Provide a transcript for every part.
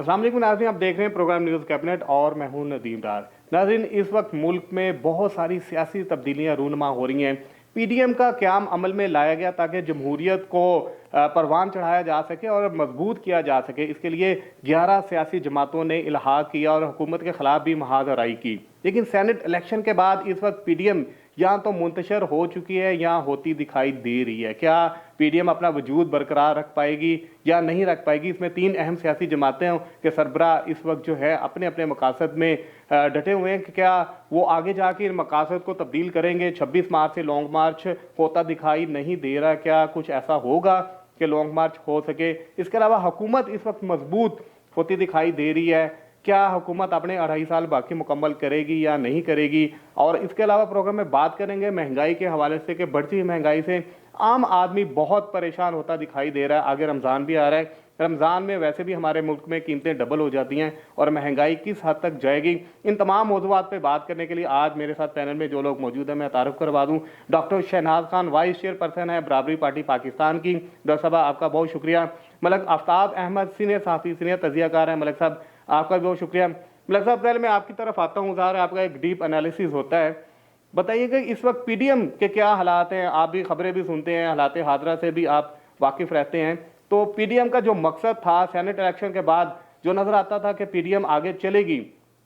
अस्सलाम वालेकुम नाज़रीन, आप देख रहे हैं प्रोग्राम न्यूज़ कैबिनेट और मैं हूं नदीम डार। नाज़रीन, इस वक्त मुल्क में बहुत सारी सियासी तब्दीलियां रूनुमा हो रही हैं। पीडीएम का क़याम अमल में लाया गया ताकि जमहूरियत को परवान चढ़ाया जा सके और मजबूत किया जा सके। इसके लिए 11 सियासी जमातों ने इल्हाक किया और हुकूमत के खिलाफ भी महाजराई की। लेकिन सेनेट इलेक्शन के बाद इस वक्त पीडीएम या तो मुंतशर हो चुकी है या होती दिखाई दे रही है। क्या पीडीएम अपना वजूद बरकरार रख पाएगी या नहीं रख पाएगी? इसमें तीन अहम सियासी जमातें के सरबरा इस वक्त जो है अपने अपने मकासद में डटे हुए हैं कि क्या वो आगे जाके इन मकासद को तब्दील करेंगे। 26 मार्च से लॉन्ग मार्च होता दिखाई नहीं दे रहा। क्या कुछ ऐसा होगा कि लॉन्ग मार्च हो सके? इसके अलावा हुकूमत इस वक्त मजबूत होती दिखाई दे रही है। क्या हुकूमत अपने 2.5 साल बाकी मुकम्मल करेगी या नहीं करेगी? और इसके अलावा प्रोग्राम में बात करेंगे महंगाई के हवाले से कि बढ़ती हुई महंगाई से आम आदमी बहुत परेशान होता दिखाई दे रहा है। आगे रमज़ान भी आ रहा है। रमज़ान में वैसे भी हमारे मुल्क में कीमतें डबल हो जाती हैं और महंगाई किस हद तक जाएगी, इन तमाम मौज़ूआत पे बात करने के लिए आज मेरे साथ पैनल में जो लोग मौजूद हैं मैं तारुफ करवा दूँ। Doctor Shahnaz Khan vice chairperson है बराबरी पार्टी पाकिस्तान की। डॉक्टर साहब आपका बहुत शुक्रिया। मलक आफ्ताब अहमद सीनियर सहाफ़ी सीनियर तजियाकार हैं। मलक साहब आपका बहुत शुक्रिया। मलक साहब पहले मैं आपकी तरफ आता हूँ। ज़ाहिर है आपका एक डीप एनालिसिस होता है। बताइएगा इस वक्त पीडीएम के क्या हालात हैं? आप भी खबरें भी सुनते हैं, हालात हादरा से भी आप वाकिफ रहते हैं। तो पीडीएम का जो मकसद था सेनेट इलेक्शन के बाद जो नजर आता था कि पीडीएम आगे चलेगी,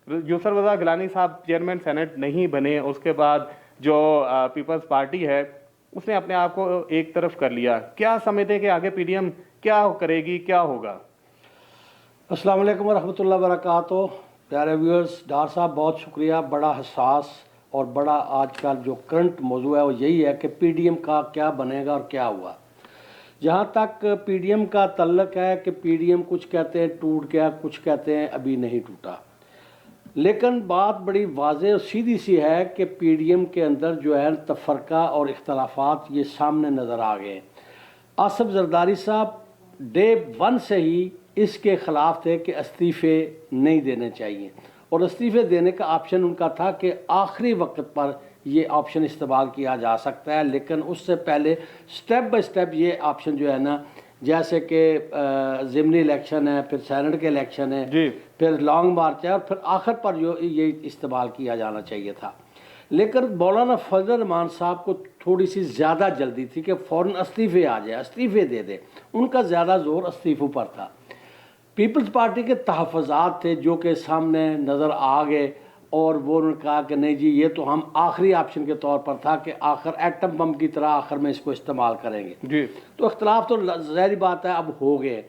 यूसुफ रज़ा गिलानी साहब चेयरमैन सेनेट नहीं बने, उसके बाद जो पीपल्स पार्टी है उसने अपने आप को एक तरफ कर लिया। क्या समझते हैं कि आगे पीडीएम क्या करेगी, क्या होगा? अस्सलाम वालेकुम रहमतुल्लाह वबरकातुहू। प्यारे व्यूअर्स, डार साहब बहुत शुक्रिया। बड़ा हसास और बड़ा आजकल जो करंट मौजू है वो यही है कि पीडीएम का क्या बनेगा और क्या हुआ। जहाँ तक पीडीएम का तल्लक है कि पीडीएम कुछ कहते हैं टूट गया, कुछ कहते हैं अभी नहीं टूटा, लेकिन बात बड़ी वाज़ेह और सीधी सी है कि पीडीएम के अंदर जो है तफरका और इख्तलाफात ये सामने नज़र आ गए। आसिफ जरदारी साहब डे 1 से ही इसके ख़िलाफ़ थे कि इस्तीफ़े नहीं देने चाहिए और इस्तीफ़े देने का ऑप्शन उनका था कि आखिरी वक्त पर ये ऑप्शन इस्तेमाल किया जा सकता है। लेकिन उससे पहले स्टेप बाय स्टेप ये ऑप्शन जो है ना, जैसे कि ज़िमनी इलेक्शन है, फिर सेनेट के इलेक्शन है, फिर लॉन्ग मार्च है और फिर आखिर पर जो ये इस्तेमाल किया जाना चाहिए था। लेकिन मौलाना फजल रहमान साहब को थोड़ी सी ज़्यादा जल्दी थी कि फ़ौरन इस्तीफ़े आ जाए, इस्तीफ़े दे दे। उनका ज़्यादा ज़ोर इस्तीफ़ों पर था। पीपल्स पार्टी के तहफ़्फ़ुज़ात थे जो कि सामने नज़र आ गए और वो उन्होंने कहा कि नहीं जी, ये तो हम आखिरी ऑप्शन के तौर पर था कि आखिर एटम बम की तरह आखिर में इसको इस्तेमाल करेंगे जी। तो इख्तलाफ तो ज़ाहिर बात है अब हो गए,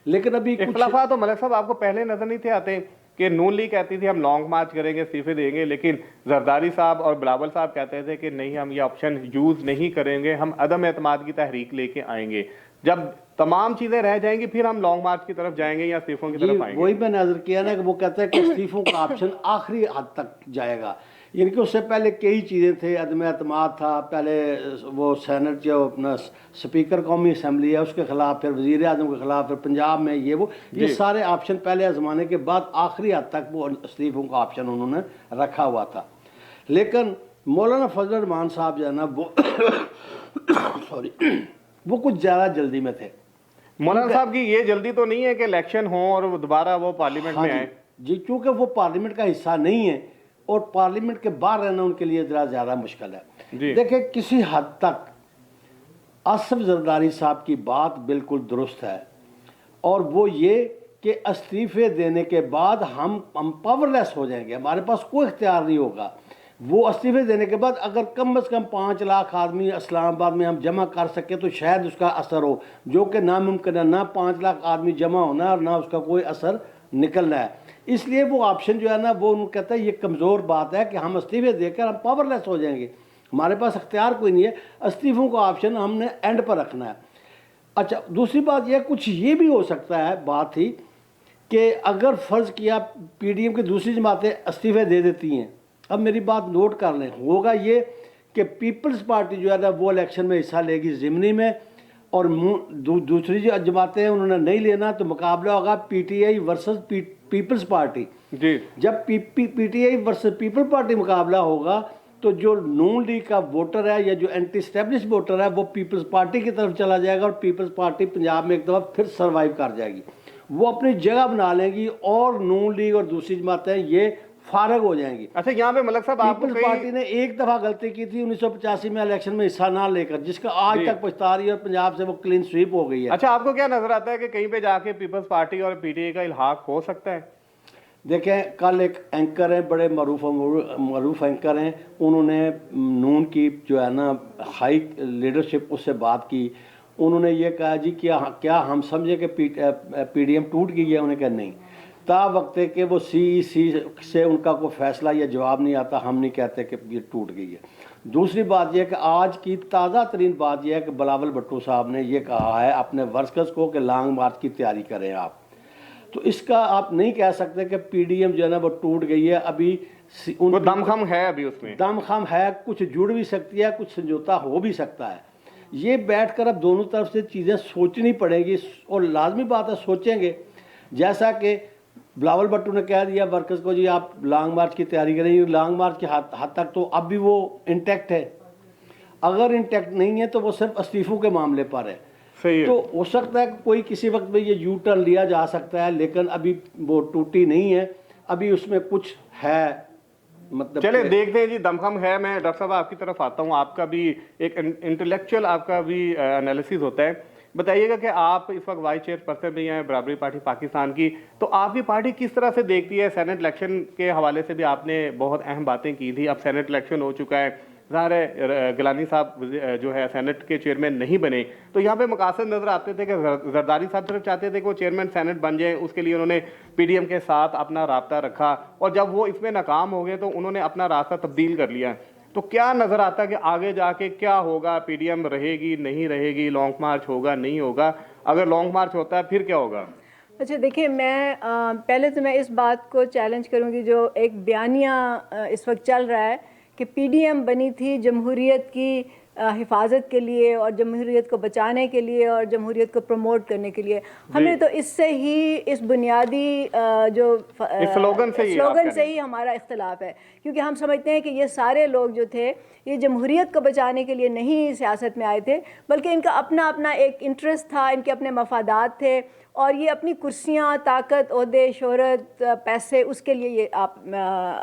लेकिन अभी इख्तलाफात तो मलिक साहब आपको पहले नज़र नहीं थे आते कि नून लीग कहती थी हम लॉन्ग मार्च करेंगे, इस्तीफे देंगे, लेकिन जरदारी साहब और बिलावल साहब कहते थे कि नहीं, हम ये ऑप्शन यूज़ नहीं करेंगे, हम अदम एतमाद की तहरीक लेके आएंगे। जब तमाम चीज़ें रह जाएंगी फिर हम लॉन्ग मार्च की तरफ जाएंगे या इस्तीफों की तरफ आएंगे। वही मैं नजर किया ना कि वो कहते हैं कि इस्तीफों का ऑप्शन आखिरी हद तक जाएगा। यानी कि उससे पहले कई चीज़ें थे, अदम एतमाद था, पहले वो सेनेट जो अपना स्पीकर कौमी असम्बली है उसके ख़िलाफ़, फिर वज़ीर आज़म के ख़िलाफ़, फिर पंजाब में ये सारे ऑप्शन पहले आजमाने के बाद आखिरी हद तक वो इस्तीफों का ऑप्शन उन्होंने रखा हुआ था। लेकिन मौलाना फजल रहमान साहब जो है ना वो सॉरी वो कुछ ज़्यादा जल्दी में थे। मौलाना साहब की ये जल्दी तो नहीं है कि इलेक्शन हो और दोबारा वो पार्लियामेंट में आए जी, क्योंकि वो पार्लियामेंट का हिस्सा नहीं है और पार्लियामेंट के बाहर रहना उनके लिए ज़रा ज़्यादा मुश्किल है। देखिए, किसी हद तक आसिफ जरदारी साहब की बात बिल्कुल दुरुस्त है और वो ये कि इस्तीफ़े देने के बाद हम पावरलेस हो जाएंगे, हमारे पास कोई इख्तियार नहीं होगा। वो इस्तीफ़े देने के बाद अगर कम से कम 5 लाख आदमी इस्लामाबाद में हम जमा कर सके तो शायद उसका असर हो, जो कि नामुमकिन है। ना 5 लाख आदमी जमा होना और ना उसका कोई असर निकलना है। इसलिए वो ऑप्शन जो है ना वो उन्होंने कहता है ये कमज़ोर बात है कि हम इस्तीफ़े देकर हम पावरलेस हो जाएंगे, हमारे पास इख्तियार कोई नहीं है। इस्तीफ़ों का ऑप्शन हमने एंड पर रखना है। अच्छा, दूसरी बात यह कुछ ये भी हो सकता है, बात थी कि अगर फ़र्ज़ किया पीडीएम की दूसरी जमातें इस्तीफ़े दे देती हैं, अब मेरी बात नोट कर लें, होगा ये कि पीपल्स पार्टी जो है ना वो इलेक्शन में हिस्सा लेगी ज़िमनी में और दूसरी जो जमातें हैं उन्होंने नहीं लेना, तो मुकाबला होगा पीटीआई वर्सेस पीपल्स पार्टी जी। जब पीटीआई वर्सेस पीपल पार्टी मुकाबला होगा तो जो नून लीग का वोटर है या जो एंटी स्टैब्लिश वोटर है वो पीपल्स पार्टी की तरफ चला जाएगा और पीपल्स पार्टी पंजाब में एक दफ़ा फिर सर्वाइव कर जाएगी। वो अपनी जगह बना लेंगी और नून लीग और दूसरी जमातें ये फारग हो जाएंगी। अच्छा, यहाँ पे मलक साहब आपको पीपल्स पार्टी ने एक दफा गलती की थी 1985 में इलेक्शन में हिस्सा ना लेकर, जिसका आज तक पछता रही है और पंजाब से वो क्लीन स्वीप हो गई है। अच्छा, आपको क्या नजर आता है कि कहीं पे जाके पीपल्स पार्टी और पीटीआई का इल्हाक हो सकता है? देखें, कल एक एंकर हैं, बड़े मरूफ एंकर हैं, उन्होंने नून की जो है ना हाई लीडरशिप उससे बात की। उन्होंने ये कहा जी क्या हम समझे कि पीडीएम टूट गई है? उन्होंने कहा नहीं, ता वक्त कि वो सीईसी से उनका कोई फैसला या जवाब नहीं आता, हम नहीं कहते कि ये टूट गई है। दूसरी बात यह कि आज की ताज़ा तरीन बात यह है कि बिलावल भुट्टो साहब ने ये कहा है अपने वर्कर्स को कि लॉन्ग मार्च की तैयारी करें आप। तो इसका आप नहीं कह सकते कि पीडीएम जो है ना वो टूट गई है। अभी वो दमखम है, अभी उसमें दमखम है, कुछ जुड़ भी सकती है, कुछ समझौता हो भी सकता है। ये बैठकर अब दोनों तरफ से चीज़ें सोचनी पड़ेगी और लाजमी बात है सोचेंगे। जैसा कि बिलावल भुट्टो ने कह दिया वर्कर्स को जी आप लॉन्ग मार्च की तैयारी करें, लॉन्ग मार्च के हद तक तो अब भी वो इंटैक्ट है। अगर इंटैक्ट नहीं है तो वो सिर्फ इस्तीफों के मामले पर है। सही है। तो हो सकता है कि कोई किसी वक्त में ये यू टर्न लिया जा सकता है, लेकिन अभी वो टूटी नहीं है, अभी उसमें कुछ है। मतलब चले देखते हैं जी, दमखम है। मैं डॉक्टर साहब आपकी तरफ आता हूँ, आपका भी एक इंटेलेक्चुअल आपका भी एनालिसिस होता है। बताइएगा कि आप इस वक्त वाइस चेयरपर्सन भी हैं बराबरी पार्टी पाकिस्तान की, तो आपकी पार्टी किस तरह से देखती है? सेनेट इलेक्शन के हवाले से भी आपने बहुत अहम बातें की थी। अब सेनेट इलेक्शन हो चुका है, ज़ाहिर है गिलानी साहब जो है सेनेट के चेयरमैन नहीं बने, तो यहाँ पे मकासद नजर आते थे कि जरदारी साहब सिर्फ चाहते थे कि वो चेयरमैन सेनेट बन जाए, उसके लिए उन्होंने पीडीएम के साथ अपना राब्ता रखा, और जब वो इसमें नाकाम हो गए तो उन्होंने अपना रास्ता तब्दील कर लिया। तो क्या नजर आता है कि आगे जाके क्या होगा? पीडीएम रहेगी नहीं रहेगी? लॉन्ग मार्च होगा नहीं होगा? अगर लॉन्ग मार्च होता है फिर क्या होगा? अच्छा देखिए, मैं पहले तो मैं इस बात को चैलेंज करूंगी जो एक बयानिया इस वक्त चल रहा है कि पीडीएम बनी थी जमहूरियत की हिफाजत के लिए और जमहूरियत को बचाने के लिए और जमहूरियत को प्रमोट करने के लिए। हमें तो इससे ही, इस बुनियादी जो स्लोगन से ही हमारा इख्तलाफ है, क्योंकि हम समझते हैं कि ये सारे लोग जो थे ये जमहूरियत को बचाने के लिए नहीं सियासत में आए थे, बल्कि इनका अपना अपना एक इंटरेस्ट था, इनके अपने मफादात थे, और ये अपनी कुर्सियाँ, ताकत, ओहदे, शोहरत, पैसे, उसके लिए ये आप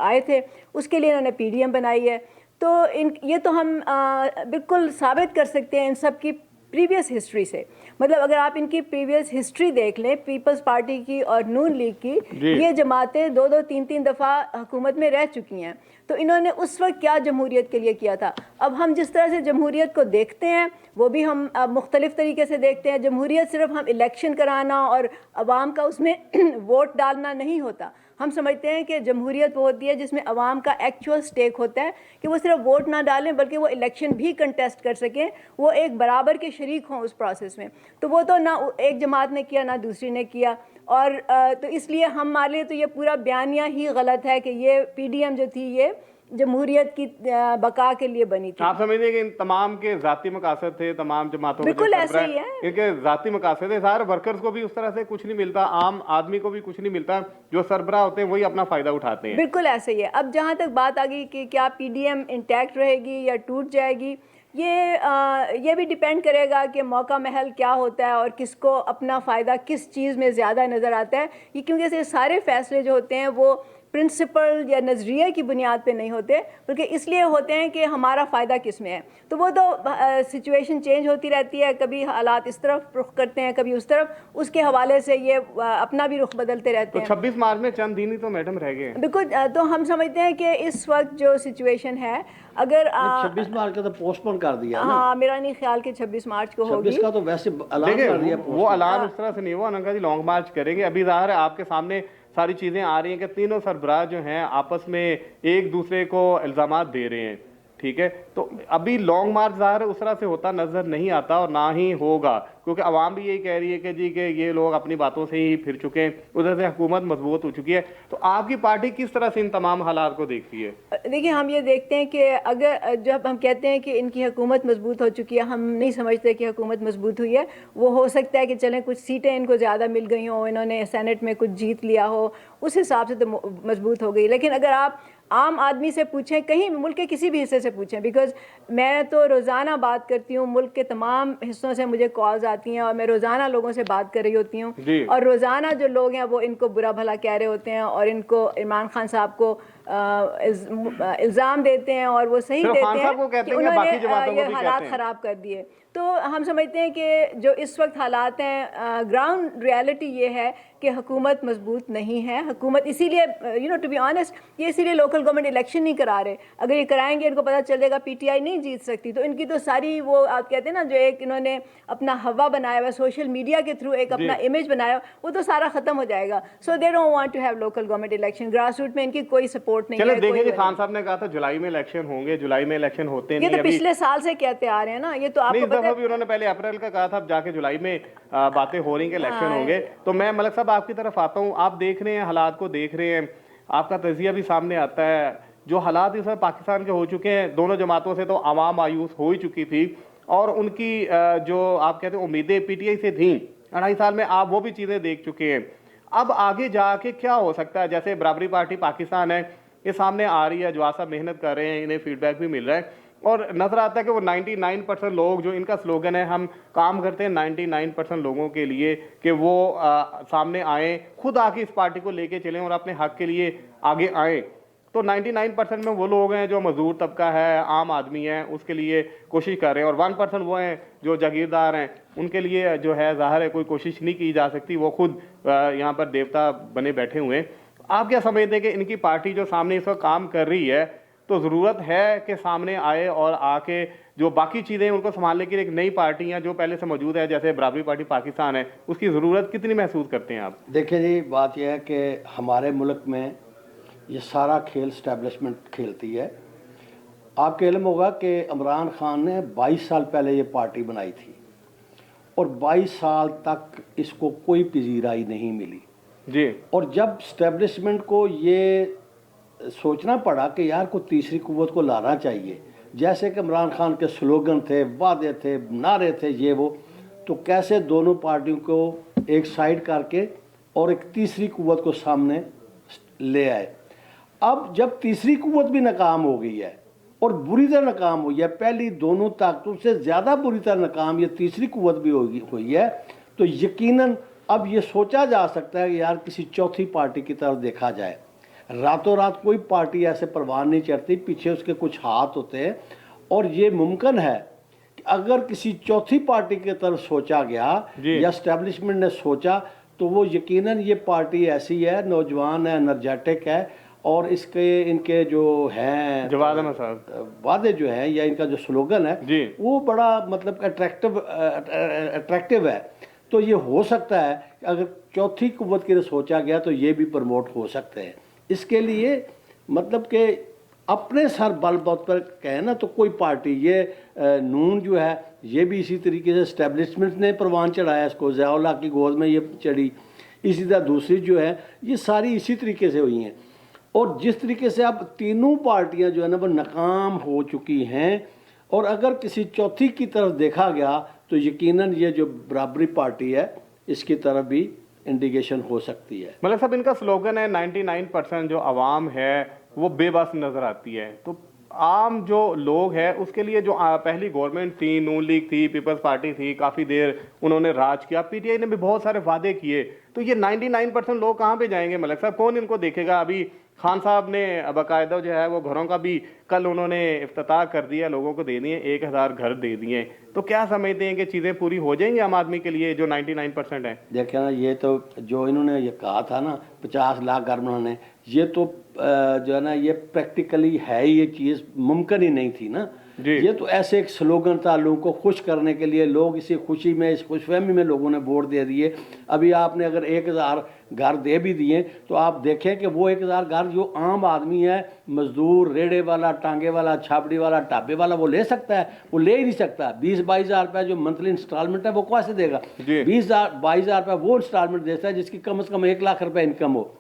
आए थे, उसके लिए इन्होंने पीडीएम बनाई है। तो ये तो हम बिल्कुल साबित कर सकते हैं इन सब की प्रीवियस हिस्ट्री से। मतलब अगर आप इनकी प्रीवियस हिस्ट्री देख लें, पीपल्स पार्टी की और नून लीग की, ये जमातें 2-2, 3-3 दफ़ा हुकूमत में रह चुकी हैं। तो इन्होंने उस वक्त क्या जमहूरियत के लिए किया था? अब हम जिस तरह से जमहूरियत को देखते हैं वो भी हम मुख्तलिफ तरीके से देखते हैं। जमहूरियत सिर्फ हम इलेक्शन कराना और अवाम का उसमें वोट डालना नहीं होता। हम समझते हैं कि जमहूरियत वो होती है जिसमें अवाम का एक्चुअल स्टेक होता है, कि वो सिर्फ वोट ना डालें बल्कि वो इलेक्शन भी कंटेस्ट कर सकें, वो एक बराबर के शरीक हों उस प्रोसेस में। तो वो तो ना एक जमात ने किया ना दूसरी ने किया, और तो इसलिए हमारे लिए तो ये पूरा बयानिया ही गलत है कि ये पीडीएम जो थी ये जमहूरियत की बका के लिए बनी थी। आप समझिए कि इन तमाम के जाती मकासद थे, तमाम जमातों के, बिल्कुल ऐसे ही है, इनके जाती मकासद है। सारे वर्कर्स को भी उस तरह से कुछ नहीं मिलता, आम आदमी को भी कुछ नहीं मिलता, जो सरबराह होते हैं वही अपना फायदा उठाते हैं। बिल्कुल ऐसे ही है। अब जहाँ तक बात आ गई कि क्या पीडीएम इंटैक्ट रहेगी या टूट जाएगी, ये भी डिपेंड करेगा कि मौका महल क्या होता है और किसको अपना फ़ायदा किस चीज़ में ज़्यादा नज़र आता है। ये क्योंकि ये सारे फैसले जो होते हैं वो प्रिंसिपल या नज़रिए की बुनियाद पे नहीं होते, बल्कि इसलिए होते हैं कि हमारा फ़ायदा किस में है। तो वो तो सिचुएशन चेंज होती रहती है, कभी हालात इस तरफ रुख करते हैं कभी उस तरफ, उसके हवाले से ये अपना भी रुख बदलते रहते हैं। 26 मार्च में चंद दिन ही तो मैडम रह गए। बिल्कुल, तो हम समझते हैं कि इस वक्त जो सिचुएशन है, अगर 26 मार्च का तो पोस्टपोन कर दिया। हाँ, मेरा नहीं ख्याल कि 26 मार्च को होगी। 26 का तो वैसे ऐलान कर दिया। वो ऐलान उस तरह से नहीं हुआ, उन्होंने कहा जी लॉन्ग मार्च करेंगे। अभी ज़ाहिर है आपके सामने सारी चीज़ें आ रही हैं कि तीनों सरबराह जो हैं आपस में एक दूसरे को इल्ज़ामात दे रहे हैं, ठीक है। तो अभी लॉन्ग मार्च ज़ाहिर उस तरह से होता नज़र नहीं आता और ना ही होगा, क्योंकि आवाम भी यही कह रही है कि जी कि ये लोग अपनी बातों से ही फिर चुके हैं, उधर से हुकूमत मजबूत हो चुकी है। तो आपकी पार्टी किस तरह से इन तमाम हालात को देखती है? देखिए, हम ये देखते हैं कि अगर जब हम कहते हैं कि इनकी हुकूमत मजबूत हो चुकी है, हम नहीं समझते कि हुकूमत मजबूत हुई है। वो हो सकता है कि चलें कुछ सीटें इनको ज़्यादा मिल गई हों, इन्होंने सेनेट में कुछ जीत लिया हो, उस हिसाब से तो मजबूत हो गई। लेकिन अगर आप आम आदमी से पूछें, कहीं मुल्क के किसी भी हिस्से से पूछें, बिकॉज मैं तो रोज़ाना बात करती हूँ, मुल्क के तमाम हिस्सों से मुझे कॉल्स आती जाती हैं और मैं रोज़ाना लोगों से बात कर रही होती हूँ, जी। और रोज़ाना जो लोग हैं वो इनको बुरा भला कह रहे होते हैं और इनको इमरान खान साहब को इल्ज़ाम देते हैं, और वो सही सिर्फ देते खान हैं साहब को कहते कि हैं या उन्होंने बाकी जमातों को ये भी हालात कहते हैं? ख़राब कर दिए। तो हम समझते हैं कि जो इस वक्त हालात हैं, ग्राउंड रियलिटी ये है कि हुकूमत मजबूत नहीं है। हुकूमत इसीलिए टू बी ऑनेस्ट, ये इसीलिए लोकल गवर्नमेंट इलेक्शन नहीं करा रहे। अगर ये कराएंगे इनको पता चल जाएगा पीटीआई नहीं जीत सकती, तो इनकी तो सारी वो आप कहते हैं ना, जो एक इन्होंने अपना हवा बनाया हुआ सोशल मीडिया के थ्रू, एक अपना इमेज बनाया, वो तो सारा खत्म हो जाएगा। So they don't want to have local government election. Grass root में इनकी कोई सपोर्ट नहीं चलो है। देखिए, खान साहब ने कहा था जुलाई में इलेक्शन होंगे, जुलाई में इलेक्शन होते ये नहीं तो अभी। पिछले साल से कहते आ रहे हैं ना, ये तो नहीं, आपको इस पता दफा है। भी उन्होंने पहले अप्रैल का कहा था, अब जाके जुलाई में बातें हो रही कि इलेक्शन होंगे। तो मैं मलिक साहब आपकी तरफ आता हूँ, आप देख रहे हैं, हालात को देख रहे हैं, आपका तजिया भी सामने आता है। जो हालात इस वक्त पाकिस्तान के हो चुके हैं, दोनों जमातों से तो आवाम मायूस हो ही चुकी थी, और उनकी जो आप कहते हैं उम्मीदें पीटीआई से थी 2.5 साल में, आप वो भी चीज़ें देख चुके हैं। अब आगे जाके क्या हो सकता है? जैसे बराबरी पार्टी पाकिस्तान है, ये सामने आ रही है, जो सब मेहनत कर रहे हैं, इन्हें फीडबैक भी मिल रहा है, और नजर आता है कि वो 99% लोग, जो इनका स्लोगन है, हम काम करते हैं 99% लोगों के लिए, कि वो सामने आए, खुद आके इस पार्टी को लेके चलें और अपने हक के लिए आगे आए। तो 99% में वो लोग हैं जो मजदूर तबका है, आम आदमी है, उसके लिए कोशिश कर रहे हैं, और 1% वो हैं जो जागीरदार हैं, उनके लिए जो है ज़ाहिर है कोई कोशिश नहीं की जा सकती, वो खुद यहाँ पर देवता बने बैठे हुए हैं। आप क्या समझते हैं कि इनकी पार्टी जो सामने इस वक्त काम कर रही है, तो ज़रूरत है कि सामने आए और आके जो बाकी चीज़ें उनको संभालने के लिए एक नई पार्टियाँ जो पहले से मौजूद है, जैसे बराबरी पार्टी पाकिस्तान है, उसकी ज़रूरत कितनी महसूस करते हैं आप? देखिए जी, बात यह है कि हमारे मुल्क में ये सारा खेल स्टैब्लिशमेंट खेलती है। आपको इल्म होगा कि इमरान खान ने 22 साल पहले ये पार्टी बनाई थी, और 22 साल तक इसको कोई पजीराई नहीं मिली जी। और जब स्टैब्लिशमेंट को ये सोचना पड़ा कि यार को तीसरी कुव्वत को लाना चाहिए, जैसे कि इमरान खान के स्लोगन थे, वादे थे, नारे थे, ये वो, तो कैसे दोनों पार्टियों को एक साइड करके और एक तीसरी कुव्वत को सामने ले आए। अब जब तीसरी कुव्वत भी नाकाम हो गई है और बुरी तरह नाकाम हुई है, पहली दोनों ताकतों से ज़्यादा बुरी तरह नाकाम ये तीसरी कुव्वत भी हुई है, तो यकीनन अब ये सोचा जा सकता है कि यार किसी चौथी पार्टी की तरफ देखा जाए। रातों रात कोई पार्टी ऐसे परवान नहीं चढ़ती, पीछे उसके कुछ हाथ होते हैं, और ये मुमकिन है कि अगर किसी चौथी पार्टी की तरफ सोचा गया या एस्टेब्लिशमेंट ने सोचा, तो वो यकीनन ये पार्टी ऐसी है, नौजवान है, एनर्जेटिक है, और इसके इनके जो हैं जवाद अहमद साहब वादे जो हैं या इनका जो स्लोगन है वो बड़ा मतलब अट्रैक्टिव है। तो ये हो सकता है कि अगर चौथी कुव्वत की तरफ सोचा गया तो ये भी प्रमोट हो सकते हैं। इसके लिए मतलब कि अपने सर बल बल पर कहें ना, तो कोई पार्टी, ये नून जो है ये भी इसी तरीके से एस्टेब्लिशमेंट ने परवान चढ़ाया, इसको ज़ियाउल्लाह की गोद में ये चढ़ी, इसी तरह दूसरी जो है ये सारी इसी तरीके से हुई हैं। और जिस तरीके से अब तीनों पार्टियां जो है ना वो नाकाम हो चुकी हैं, और अगर किसी चौथी की तरफ देखा गया तो यकीनन ये जो बराबरी पार्टी है इसकी तरफ भी इंडिकेशन हो सकती है। मतलब साहब, इनका स्लोगन है 99% जो आवाम है वो बेबस नजर आती है, तो आम जो लोग हैं उसके लिए जो पहली गवर्नमेंट थी, नून लीग थी, पीपल्स पार्टी थी, काफ़ी देर उन्होंने राज किया, पीटीआई ने भी बहुत सारे वादे किए, तो ये 99% लोग कहाँ पे जाएंगे मलिक साहब? कौन इनको देखेगा? अभी खान साहब ने बाकायदा जो है वो घरों का भी कल उन्होंने इफ्तिताह कर दिया, लोगों को दे दिए, 1000 घर दे दिए, तो क्या समझते हैं कि चीज़ें पूरी हो जाएंगी आम आदमी के लिए जो 99% है? देखिए ना, ये तो जो इन्होंने ये कहा था ना 50 लाख घर बनाने, ये तो जो है ना ये प्रैक्टिकली है ही, ये चीज़ मुमकिन ही नहीं थी ना। ये तो ऐसे एक स्लोगन था लोगों को खुश करने के लिए, लोग इसी खुशी में, इस खुशफहमी में लोगों ने वोट दे दिए। अभी आपने अगर 1000 घर दे भी दिए तो आप देखें कि वो 1000 घर जो आम आदमी है, मजदूर, रेड़े वाला, टांगे वाला, छापड़ी वाला, ढाबे वाला, वो ले सकता है? वो ले ही नहीं सकता। 20-22 हज़ार रुपये जो मंथली इंस्टॉलमेंट है वो कैसे देगा? 20-22 हज़ार रुपये वो इंस्टॉलमेंट देता है जिसकी कम से कम 1 लाख रुपये इनकम हो।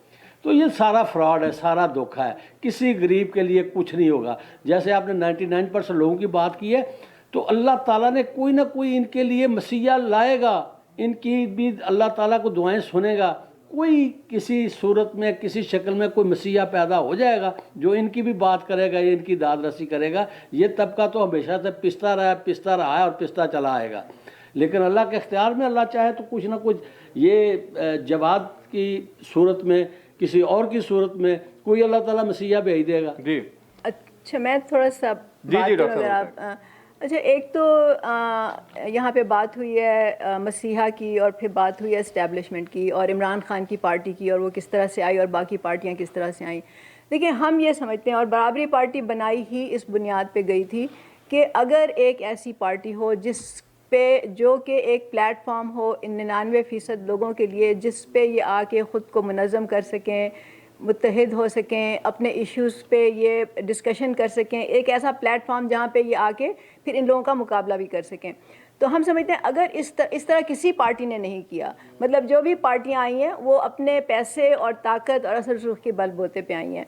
तो ये सारा फ्रॉड है, सारा धोखा है, किसी गरीब के लिए कुछ नहीं होगा। जैसे आपने 99% लोगों की बात की है, तो अल्लाह ताला ने कोई ना कोई इनके लिए मसीहा लाएगा, इनकी भी अल्लाह ताला को दुआएं सुनेगा, कोई किसी सूरत में, किसी शक्ल में कोई मसीहा पैदा हो जाएगा जो इनकी भी बात करेगा, ये इनकी दाद रसी करेगा। ये तबका तो हमेशा से पिसता रहा है और पिसता चला आएगा। लेकिन अल्लाह के इख्तियार में, अल्लाह चाहे तो कुछ ना कुछ ये जवाद की सूरत में, किसी और की सूरत में कोई अल्लाह ताला मसीहा भेज देगा। जी अच्छा, मैं थोड़ा सा बात करूं अगर आप। अच्छा, एक तो यहाँ पे बात हुई है मसीहा की, और फिर बात हुई है इस्टेब्लिशमेंट की और इमरान खान की पार्टी की, और वो किस तरह से आई और बाकी पार्टियाँ किस तरह से आई। देखिए, हम ये समझते हैं, और बराबरी पार्टी बनाई ही इस बुनियाद पे गई थी कि अगर एक ऐसी पार्टी हो जिस पे, जो कि एक प्लेटफॉर्म हो 99% लोगों के लिए, जिस पे ये आके ख़ुद को मुनज़्ज़म कर सकें, मुत्तहिद हो सकें, अपने इश्यूज़ पे ये डिस्कशन कर सकें, एक ऐसा प्लेटफॉर्म जहाँ पे ये आके फिर इन लोगों का मुकाबला भी कर सकें। तो हम समझते हैं अगर इस तरह किसी पार्टी ने नहीं किया, मतलब जो भी पार्टियाँ आई हैं वो अपने पैसे और ताकत और असर रुख के बलबूते पे आई हैं।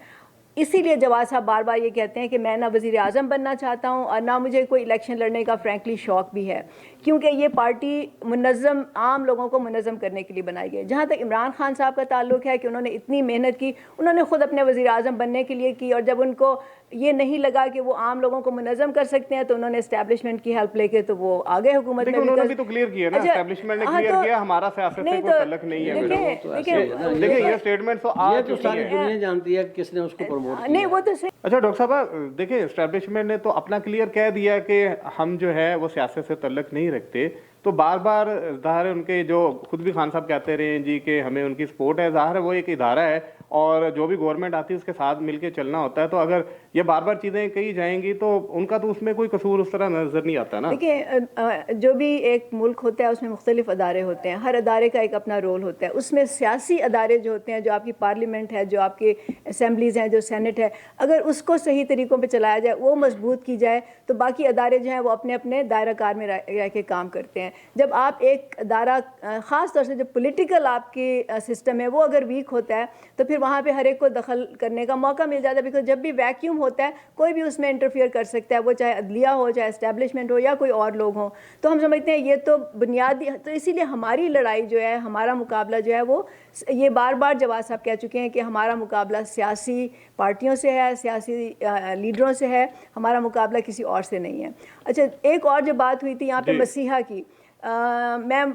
इसीलिए जवाद साहब बार बार ये कहते हैं कि मैं ना वज़ीर आज़म बनना चाहता हूँ और ना मुझे कोई इलेक्शन लड़ने का फ्रैंकली शौक़ भी है, क्योंकि ये पार्टी मुनज़्ज़म आम लोगों को मुनज़्ज़म करने के लिए बनाई गई। जहाँ तक इमरान खान साहब का ताल्लुक़ है कि उन्होंने इतनी मेहनत की, उन्होंने ख़ुद अपने वज़ीर आज़म बनने के लिए की, और जब उनको ये नहीं लगा कि वो आम लोगों को मुनज़्ज़म कर सकते हैं तो उन्होंने एस्टैब्लिशमेंट की हेल्प लेके तो वो आ गए हुकूमत में। उन्होंने भी तो क्लियर किया ना, एस्टैब्लिशमेंट ने क्लियर किया हमारा सियासत से कोई ताल्लुक नहीं है। देखिए ये स्टेटमेंट तो आज तो सारी दुनिया जानती है किसने उसको प्रमोट किया। नहीं, वो तो अच्छा डॉक्टर साहब, देखिए एस्टैब्लिशमेंट ने तो अपना क्लियर कह दिया कि हम जो है वो सियासत से ताल्लुक नहीं रखते, तो बार बार ज़ाहिर है उनके जो खुद भी खान साहब कहते रहे हैं जी कि हमें उनकी सपोर्ट है, ज़ाहिर है वो एक इदारा है और जो भी गवर्नमेंट आती है उसके साथ मिलके चलना होता है। तो अगर ये बार बार चीज़ें कही जाएंगी तो उनका तो उसमें कोई कसूर उस तरह नज़र नहीं आता ना। देखिए, जो भी एक मुल्क होता है उसमें मुख्तलिफ अदारे होते हैं, हर अदारे का एक अपना रोल होता है। उसमें सियासी अदारे जो होते हैं, जो आपकी पार्लियामेंट है, जो आपकी असम्बलीज़ हैं, जो सेनेट है, अगर उसको सही तरीक़ों पर चलाया जाए, वो मजबूत की जाए, तो बाकी अदारे जो हैं वो अपने अपने दायरा कार में रह के काम करते हैं। जब आप एक अदारा, ख़ास तौर से जो पॉलिटिकल आपकी सिस्टम है वो अगर वीक होता है तो फिर वहाँ पे हर एक को दखल करने का मौका मिल जाता है, बिकॉज जब भी वैक्यूम होता है कोई भी उसमें इंटरफियर कर सकता है, वो चाहे अदलिया हो, चाहे एस्टेब्लिशमेंट हो, या कोई और लोग हों। तो हम समझते हैं ये तो बुनियादी, तो इसीलिए हमारी लड़ाई जो है, हमारा मुकाबला जो है वो, ये बार बार जवाद साहब कह चुके हैं कि हमारा मुकाबला सियासी पार्टियों से है, सियासी लीडरों से है, हमारा मुकाबला किसी और से नहीं है। अच्छा, एक और जो बात हुई थी यहाँ पे मसीहा की, मैं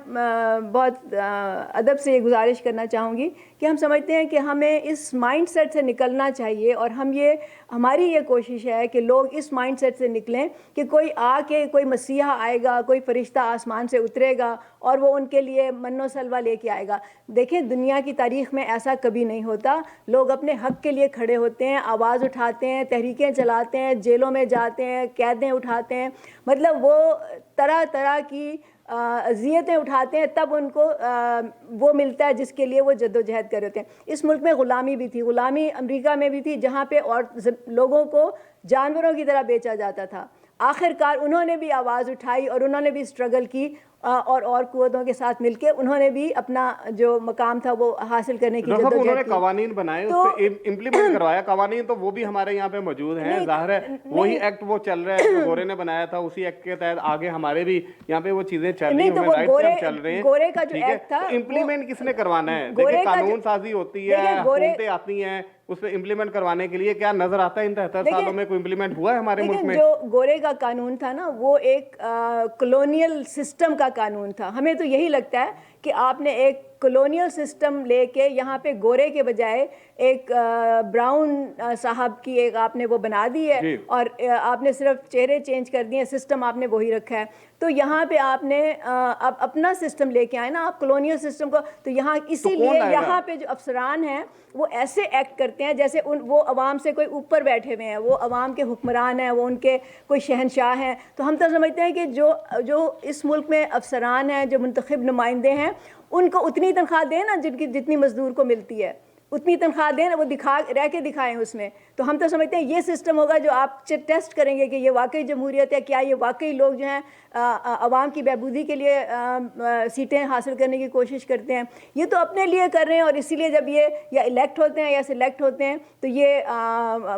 बहुत अदब से ये गुजारिश करना चाहूँगी कि हम समझते हैं कि हमें इस माइंडसेट से निकलना चाहिए, और हमारी ये कोशिश है कि लोग इस माइंडसेट से निकलें कि कोई आके, कोई मसीहा आएगा, कोई फरिश्ता आसमान से उतरेगा और वो उनके लिए मन्नो सलवा लेके आएगा। देखें, दुनिया की तारीख़ में ऐसा कभी नहीं होता। लोग अपने हक़ के लिए खड़े होते हैं, आवाज़ उठाते हैं, तहरीकें चलाते हैं, जेलों में जाते हैं, कैदें उठाते हैं, मतलब वो तरह तरह की अज़ियतें उठाते हैं, तब उनको वो मिलता है जिसके लिए वो जद्दोजहद कर रहे होते हैं। इस मुल्क में ग़ुलामी भी थी, ग़ुलामी अमेरिका में भी थी, जहाँ पे और लोगों को जानवरों की तरह बेचा जाता था। आखिरकार उन्होंने भी आवाज़ उठाई और उन्होंने भी स्ट्रगल की, और कुव्वतों के साथ मिलके उन्होंने भी अपना जो मकाम था वो हासिल करने की जद्दोजहद की। उन्होंने कवानीन बनाए, तो उस पे इम्प्लीमेंट करवाया कवानीन, तो वो भी हमारे यहाँ पे मौजूद हैं। जाहिर है वही एक्ट वो चल रहा है जो गोरे ने बनाया था, उसी एक्ट के तहत आगे हमारे भी यहाँ पे वो चीजें चल रही हैं, चल रहे हैं। गोरे का जो एक्ट था, इम्प्लीमेंट किसने करवाना है? देखिए, कानून साजी होती है, हुकूमतें आती हैं, उसमें इम्प्लीमेंट करवाने के लिए क्या नजर आता है इन 73 सालों में कोई इम्प्लीमेंट हुआ है हमारे मुल्क में? जो गोरे का कानून था ना, वो एक कॉलोनियल सिस्टम का कानून था। हमें तो यही लगता है कि आपने एक कॉलोनियल सिस्टम लेके यहाँ पे गोरे के बजाय एक ब्राउन साहब की एक आपने वो बना दी है, और आपने सिर्फ चेहरे चेंज कर दिए, सिस्टम आपने वही रखा है। तो यहाँ पे आपने अब अपना सिस्टम लेके आए ना आप, कॉलोनियल सिस्टम को। तो यहाँ इसीलिए यहाँ पे जो अफसरान हैं वो ऐसे एक्ट करते हैं जैसे वो अवाम से कोई ऊपर बैठे हुए हैं, वो अवाम के हुक्मरान हैं, वो उनके कोई शहनशाह हैं। तो हम तो समझते हैं कि जो इस मुल्क में अफसरान हैं, जो मुंतखब नुमाइंदे हैं, उनको उतनी तनख्वाह दें ना जितनी मजदूर को मिलती है, उतनी तनख्वाह दें ना, वो रह के दिखाएं उसमें। तो हम तो समझते हैं ये सिस्टम होगा जो आप टेस्ट करेंगे कि ये वाकई जमहूरियत है, क्या ये वाकई लोग जो हैं अवाम की बहबूदी के लिए सीटें हासिल करने की कोशिश करते हैं। ये तो अपने लिए कर रहे हैं, और इसीलिए जब ये या इलेक्ट होते हैं या सिलेक्ट होते हैं तो ये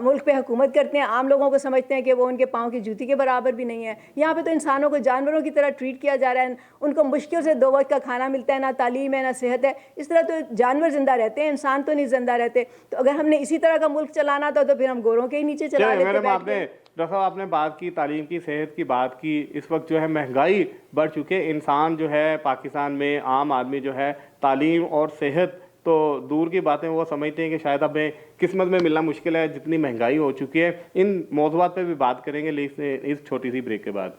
मुल्क पे हुकूमत करते हैं। आम लोगों को समझते हैं कि वो उनके पाँव की जूती के बराबर भी नहीं है। यहाँ पे तो इंसानों को जानवरों की तरह ट्रीट किया जा रहा है, उनको मुश्किल से 2 वक्त का खाना मिलता है, ना तालीम है, ना सेहत है। इस तरह तो जानवर ज़िंदा रहते हैं, इंसान तो नहीं ही जिंदा रहते। तो अगर हमने इसी तरह का मुल्क चलाना था तो फिर हम गोरों के ही नीचे चला लेते मैडम, बैठ आपने के। डॉक्टर साहब आपने बात की तालीम की, सेहत की बात की। इस वक्त जो है महंगाई बढ़ चुकी है। इंसान जो है पाकिस्तान में, आम आदमी जो है तालीम और सेहत तो दूर की बातें, वो समझते हैं कि शायद हमें किस्मत में मिलना मुश्किल है, जितनी महंगाई हो चुकी है। इन मौज़ूआत पे भी बात करेंगे इस छोटी सी ब्रेक के बाद।